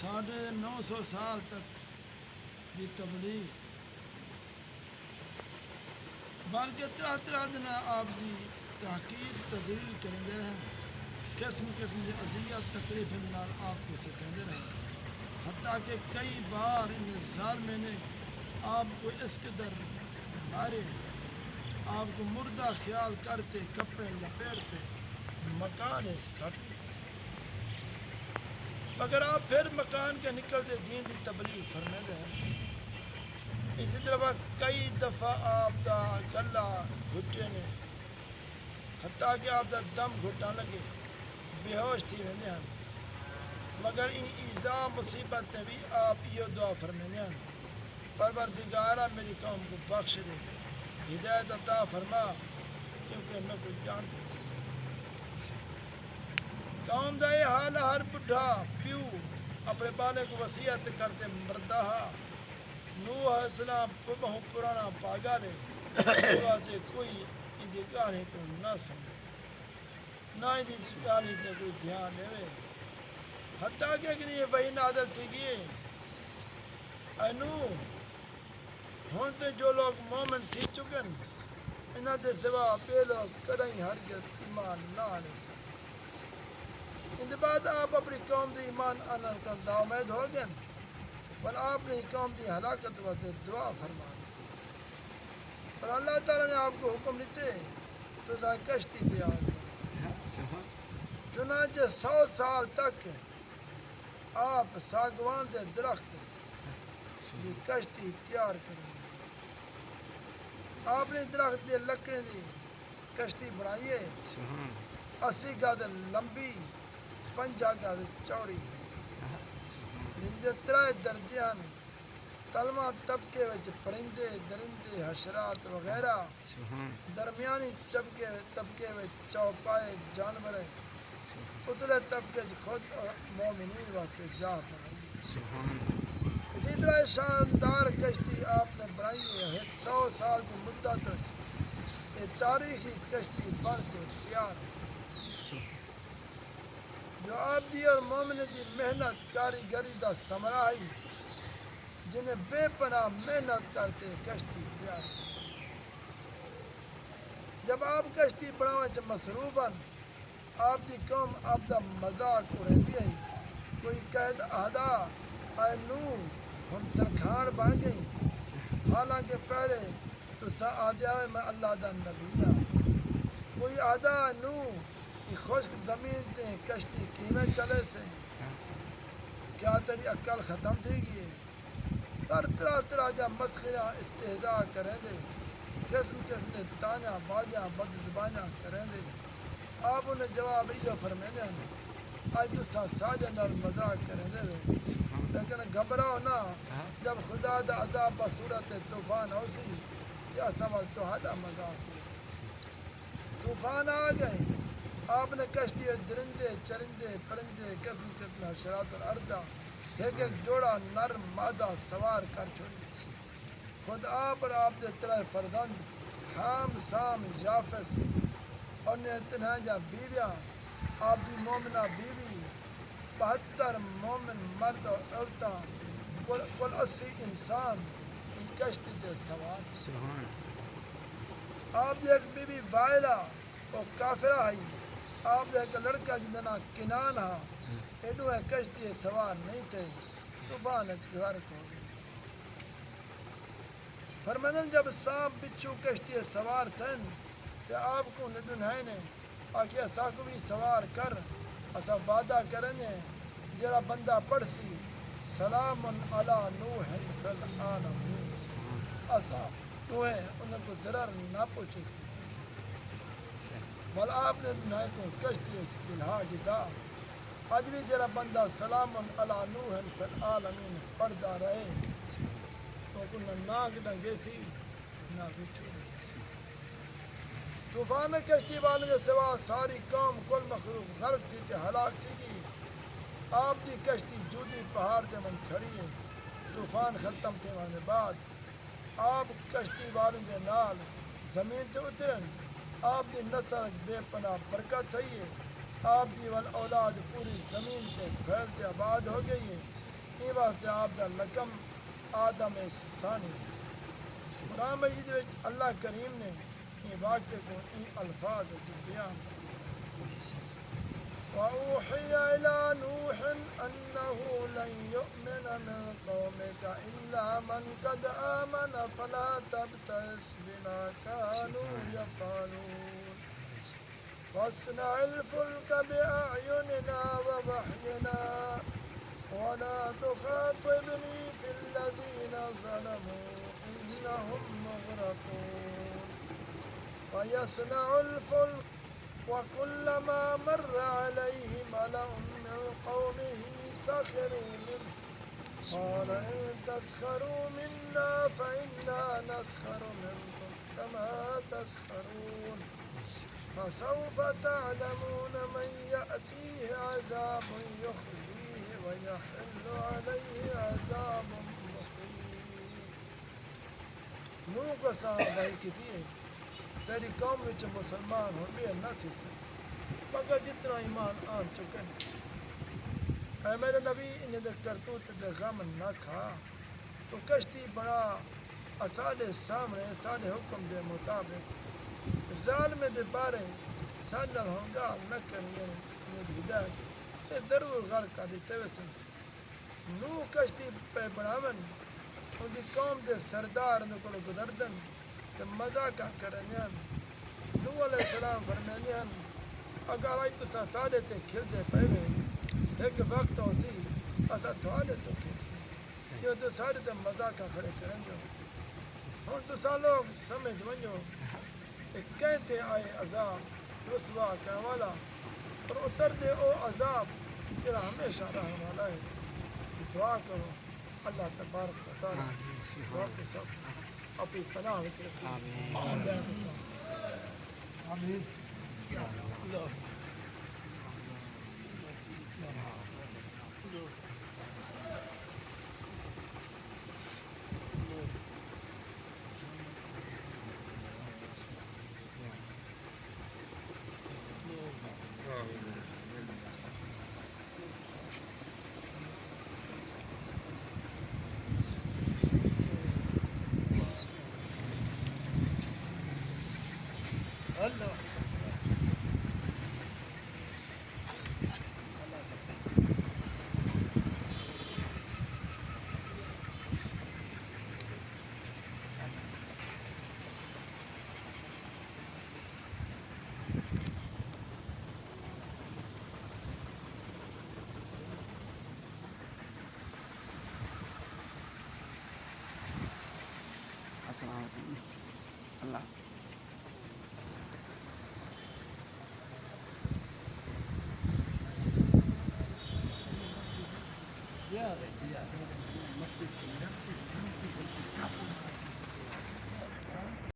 950 سال تک کی تبلیغ بلکہ طرح طرح دن آپ کی تحقیق تقریر کرتے رہے قسم قسم کی اذیت تکلیف آپ کو ستاتے رہے حتیٰ کہ کئی بار ان ظالموں نے آپ کو اس قدر مارے آپ کو مردہ خیال کرتے کپڑے لپیٹتے مکان سٹتے مگر آپ پھر مکان کے نکلتے دین کی تبلیغ فرماتے ہیں اسی طرح کئی دفعہ آپ کا گلا گھٹے نے حتیٰ کہ آپ کا دم گھٹا لگے بے ہوش تھی ویندے ہیں مگر ان ایذا مصیبت نے بھی آپ یہ دعا فرماتے ہیں پروردگارا میری قوم کو بخش دے ہدایت عطا فرما کیونکہ میں کچھ جانتا ہوں قوم دا یہ حال ہر بڈھا پیو اپنے بالے کو وصیت کرتے مردہ نوح علیہ السلام بہت پرانا پاگل ہے واسطے کوئی ان کی گانے کو نہ سمجھے نہ ان کی گانے تے کوئی دھیان دے حتیٰ کہ یہ وہی نازل تھی گئی اے نوح ہن تے جو لوگ مومن تھی چکن انہاں دے سوا بے لوگ کدیں ہرگز ایمان نہ آنے سکتے ان کے بعد آپ اپنی قوم دی ایمان آنن کر ناامید ہو گئے پر آپ نے قوم دی ہلاکت واسطے دعا فرما دی اور اللہ تعالیٰ نے آپ کو حکم دیتے تو کشتی تیار کرو چنانچہ 100 سال تک آپ ساگوان دے درخت کی کشتی تیار کریں آپ نے درخت دے لکڑے دی کشتی بنائیے 80 گز لمبی 50 گز چوڑی ترائے درجے ہیں تلمہ طبقے وچ پرندے درندے حشرات وغیرہ درمیانی طبقے وچ چوپائے جانور اتلے طبقے خود مومنین واسطے جا بنائی اسی طرح شاندار کشتی آپ نے بنائی ہے 100 سال کی مدت یہ تاریخی کشتی بن کے تیار ہے جو آپ دی اور مومن دی محنت کاریگری دا ثمرہ ہے جنہیں بے پناہ محنت کرتے کشتی تیار جب آپ کشتی بناویں چ مصروف ہیں آپ دی قوم آپ دا مذاق اڑے دی ہے کوئی قید اہدا اے نوح ہم ترکھان بن گئی حالانکہ پہلے تو آدھا میں اللہ دا نبی ہاں کوئی آدھا نوح کی خشک زمین تے کشتی کیویں چلے سے کیا تیری عقل ختم تھی گئی ہر طرح طرح جا مسخرہ استہزاء کریں دے قسم قسم دے تانیاں بازیاں بد زبانیاں کریں دے آپ انہیں جواب یہ فرمینے ہیں آج تو ساجہ نال مذاق کریں دے لیکن گھبراؤ نہ جب خدا دا عذاب بصورت طوفان ہو سی یا سوال تو ہدا مذاق طوفان آ گئے آپ نے کشتی درندے چرندے پرندے قسم قسم حشرات الارض ایک جوڑا نر مادہ سوار کر چھوڑی خود آپ اور آپ دے ترائے فرزند حام سام یافس اور نے تنہا جا بیویاں آپ دی مومنہ بیوی 72 مومن مرد اور عورتاں کل 80 انسان کی کشتی دے سوار آپ دی ایک بیوی وائلہ اور کافرہ ہے آپ دے ایک لڑکا جنہیں نا کنان ہا اینو ہے کشتی سوار نہیں تھے طوفان غرق ہو گئے فرماندن جب سانپ بچھو کشتی سوار تھے تو آپ کو ندن ہے نے آکے اسا کو بھی سوار کر اسا وعدہ کرنے جرا بندہ پڑھ سی سلام علی نوح فی العالمین اسا نوح انہیں کو ضرر نہ پوچھے سی بل آپ نے نہ کو کشتی بلہا گدا آج بھی جرا بندہ سلام علی نوح فی العالمین پڑھتا رہے تو انہیں ناک ڈنگے سی نہ بچھو طوفان کشتی والے کے سوا ساری قوم کل مخلوق غرق تھی تے ہلاک تھی گئی آپ دی کشتی جودی پہاڑ تے من کھڑی ہے طوفان ختم تھے ہونے بعد آپ کشتی والے دے نال زمین تے اترن آپ دی نسل بے پناہ برکت تھی ہے آپ دی اولاد پوری زمین تے پھیلتے آباد ہو گئی ہے یہ واسطے آپ دا لقم آدم ثانی قرآن مجید وچ اللہ کریم نے یہ واقعے کو ان الفاظ وچ بیان وَأُوحِيَ إِلَى نُوحٍ أَنَّهُ لَن يُؤْمِنَ مِن قَوْمِكَ إِلَّا مَنْ قَدْ آمَنَ فَلَا تَبْتَئِسْ بِمَا كَانُوا يَفْعَلُونَ وَاصْنَعِ الْفُلْكَ بِأَعْيُنِنَا وَوَحْيِنَا وَلَا تُخَاطِبْنِي فِي الَّذِينَ ظَلَمُوا إِنَّهُمْ مُغْرَقُونَ وَيَصْنَعُ الْفُلْكَ وَكُلَّمَا مَرَّ عَلَيْهِ مَلَأٌ مِّن قَوْمِهِ سَخِرُوا مِنْهُ قَالَ إِن تَسْخَرُوا مِنَّا فَإِنَّا نَسْخَرُ مِنكُمْ كَمَا تَسْخَرُونَ فَسَوْفَ تَعْلَمُونَ مَن يَأْتِيهِ عَذَابٌ يُخْزِيهِ وَيَحِلُّ عَلَيْهِ عَذَابٌ مُّقِيمٌ نوح کو صحابہ کی دیے تیری قوم وچ مسلمان ہو بھی نہ تھی سکتے مگر جتنا ایمان آن چکے اے میرے نبی انہیں دے کرتوت دے غم نہ کھا تو کشتی بڑا ساڈے سامنے ساڈے حکم دے مطابق ظالم دے بارے ساڈے نال ہنگال نہ کریے انہیں دی ہدایت یہ ضرور غرق کر دیتے ویسے نوح کشتی پہ بڑھاون ان دی قوم دے سردار ان کو گزردن تے مذاقاں کرندے نوح علیہ السلام فرمیندے ہیں اگر آج تساں ساڈے تے کھلدے پئے وے ایک وقت ہو سی اساں تھوڑے تو کھلسی کیوں تو ساڈے تے مذاقاں کھڑے کریں جو ہن تساں لوگ سمجھ ونجو کہ کہتے آئے عذاب رسوا کرنے والا اور اتر دے او عذاب جڑا ہمیشہ رہنے والا ہے دعا کرو اللہ تبارک و تعالی دعا کو سب اپنی پناہ وچ رکھے ہدایت عطا آمین السلام علیکم اللہ